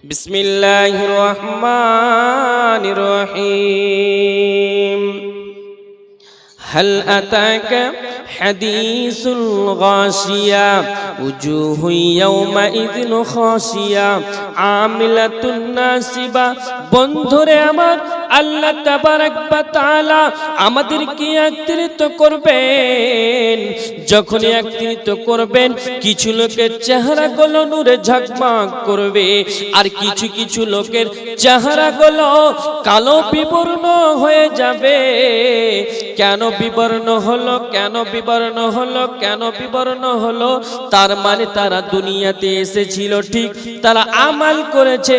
বিসমিল্লাহির রহমানির রহিম। হাল আতাকা হাদিসুল গাশিয়া উজুহু ইয়াওমাইযিন খাশিয়া আমিলাতুন নাসিবা। বন্ধুরে আমার, আল্লাহ তাবারক ওয়া তাআলা আমাদেরকে একত্রিত করবেন। যখন একত্রিত করবেন, কিছু লোকের চেহারাগুলো নূরে ঝকমক করবে, আর কিছু কিছু লোকের চেহারাগুলো কালো বিবর্ণ হয়ে যাবে। কেন বিবর্ণ হলো? কেন বিবর্ণ হলো? কেন বিবর্ণ হলো? তার মানে তারা দুনিয়াতে এসেছিল ঠিক, তারা আমাল করেছে,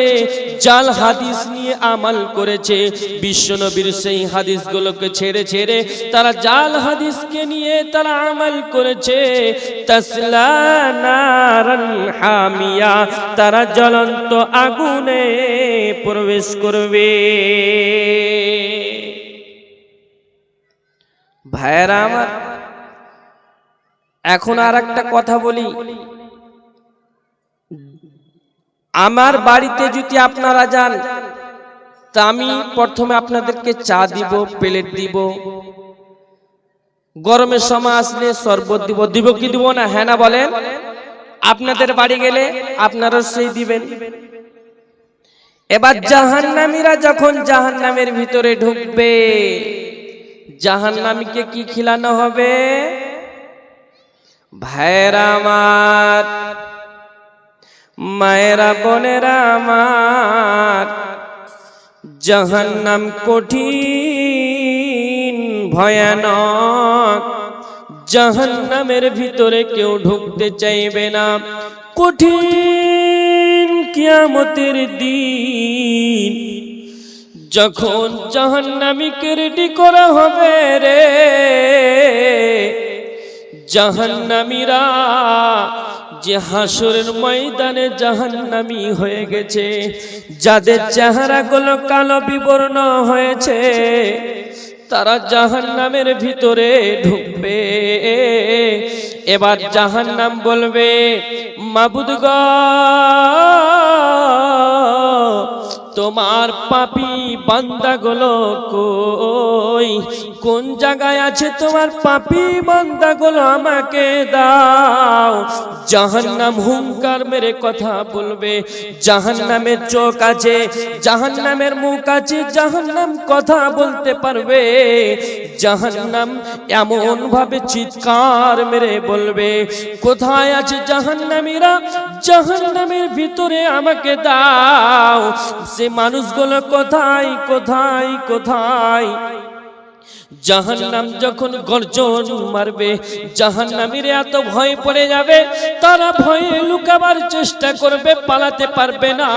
জাল হাদিস নিয়ে আমাল করেছে। বিশ্বনবীর সেই হাদিসগুলোকে ছেড়ে ছেড়ে তারা জাল হাদিসকে নিয়ে তারা আমাল করেছে। তাসলা নারান হামিয়া, তারা জ্বলন্ত আগুনে প্রবেশ করবে। ভাইরা আমার, এখন আর একটা কথা বলি। আমার বাড়িতে যদি আপনারা যান, তা আমি প্রথমে আপনাদেরকে চা দিব, প্লেট দিব, গরমের সময় আসলে শরবত দিব। দিব কি দিব না? হ্যাঁ না বলেন? আপনাদের বাড়ি গেলে আপনারা সেই দিবেন। এবার জাহান্নামীরা যখন জাহান্নামের ভিতরে ঢুকবে, জাহান্নামীকে কি খিলানো হবে? ভাইরা আমার, মায়েরা বোনেরা আমার, জাহান্নাম কঠিন ভয়ানক। জাহান্নামের ভিতরে কেউ ঢুকতে চাইবে না। কঠিন কিয়ামতের দিন যখন জাহান্নামীকে রেডি করা হবে রে, জাহান্নামীরা যে হাসরের ময়দানে জাহান্নামী হয়ে গেছে, যাদের চেহারাগুলো কালো বিবর্ণ হয়েছে, তারা জাহান্নামের ভিতরে ঢুকবে। এবার জাহান্নাম বলবে, মাবুদ গো, তোমার পাপী বান্দাগুলো কই? কোন জায়গায় আছে তোমার পাপী বান্দাগুলো? আমাকে দাও। জাহান্নাম হুঙ্কার মেরে কথা বলবে। জাহান্নামের চোখ আছে, জাহান্নামের মুখ আছে, জাহান্নাম কথা বলতে পারবে। জাহান্নাম এমন ভাবে চিৎকার মেরে বলবে, কোথায় আছে জাহান্নামীরা? জাহান্নামের ভিতরে আমাকে দাও। সে মানুষগুলো কোথায় কোথায় কোথায়? জাহান্নাম যখন গর্জন মারবে, জাহান্নামীরা এত ভয় পড়ে যাবে, তারা ভয়ে লুকাবার চেষ্টা করবে, পালাতে পারবে না।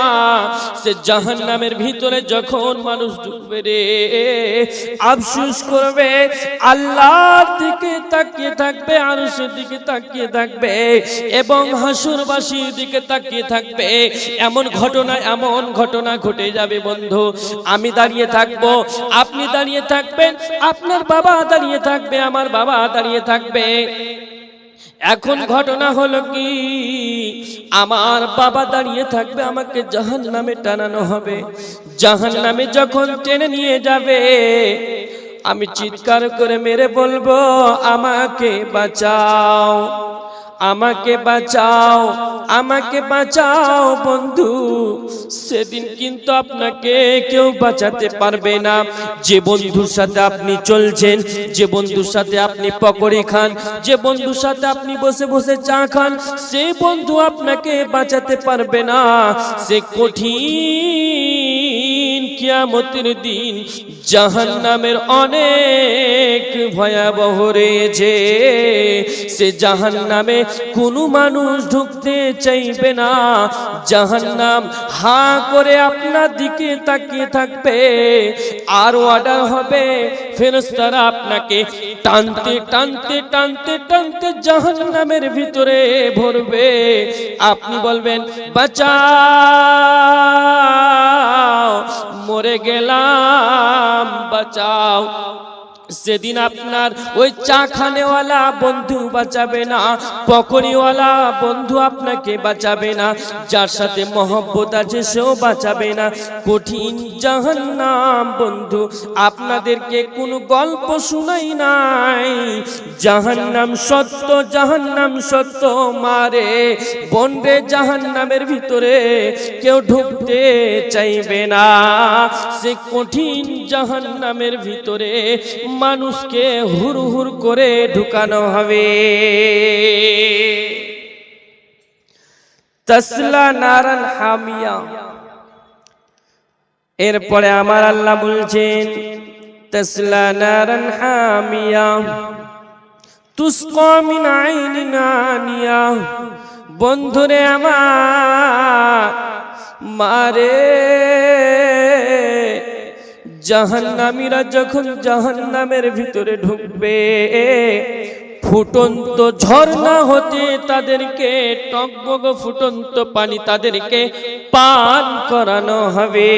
সে জাহান্নামের ভিতরে যখন মানুষ ঢুকবে রে, আফসোস করবে, আল্লাহর দিকে তাকিয়ে থাকবে, আরশের দিকে তাকিয়ে থাকবে, এবং হাসুরবাসীর দিকে তাকিয়ে থাকবে। এমন ঘটনা ঘটে যাবে বন্ধু। আমি দাঁড়িয়ে থাকবো, আপনি দাঁড়িয়ে থাকবেন, আপনার বাবা দাঁড়িয়ে থাকবে, আমার বাবা দাঁড়িয়ে থাকবে। এখন ঘটনা হলো কি, আমার বাবা দাঁড়িয়ে থাকবে, আমাকে জাহান্নামে টানানো হবে। জাহান্নামে যখন টেনে নিয়ে যাবে, আমি চিৎকার করে মেরে বলবো, আমাকে বাঁচাও, আমাকে বাঁচাও, আমাকে বাঁচাও বন্ধু। সেদিন কিন্তু আপনাকে কেউ বাঁচাতে পারবে না। যে বন্ধুর সাথে আপনি চলছেন, যে বন্ধুর সাথে আপনি পকোড়ি খান, যে বন্ধুর সাথে আপনি বসে বসে চা খান, সে বন্ধু আপনাকে বাঁচাতে পারবে না। সে কঠিন কিয়ামতের দিন জাহান্নামের অনেক ভয়াবহ রয়েছে। সে জাহান্নামে কোনো মানুষ ঢুকতে চাইবে না। জাহান্নাম হা করে আপনার দিকে তাকিয়ে থাকবে, আর অর্ডার হবে, ফেরেশতারা আপনাকে টানতে টানতে টানতে টানতে জাহান্নামের ভিতরে ভরবে। আপনি বলবেন, বাঁচাও, মরে গেলাম, বাঁচাও। সেদিন আপনার ওই চা খানেওয়ালা বন্ধু বাঁচাবে না, পকড়িওয়ালা বন্ধু আপনাকে বাঁচাবে না, যার সাথে মহব্বত আছে সেও বাঁচাবে না। কঠিন জাহান্নাম বন্ধু, আপনাদেরকে কোনো গল্প শুনাই নাই, জাহান্নাম সত্য, জাহান্নাম সত্য মারে বনরে, জাহান্নামের ভিতরে কেউ ঢুকতে চাইবে না। সে কঠিন জাহান্নামের ভিতরে মানুষকে হুড় হুড় করে ঢুকানো হবে। তাসলা নারান হামিয়া। এরপরে আমার আল্লাহ বলছেন তাসলা নারান হামিয়া তুসকা মিন আইনিন আনিয়া। বন্ধুরে আমার মারে, জাহান্নামীরা যখন জাহান্নামের ভিতরে ঢুকবে, ফুটন্ত ঝর্ণা হতে তাদেরকে টকবগ ফুটন্ত পানি তাদেরকে পান করানো হবে।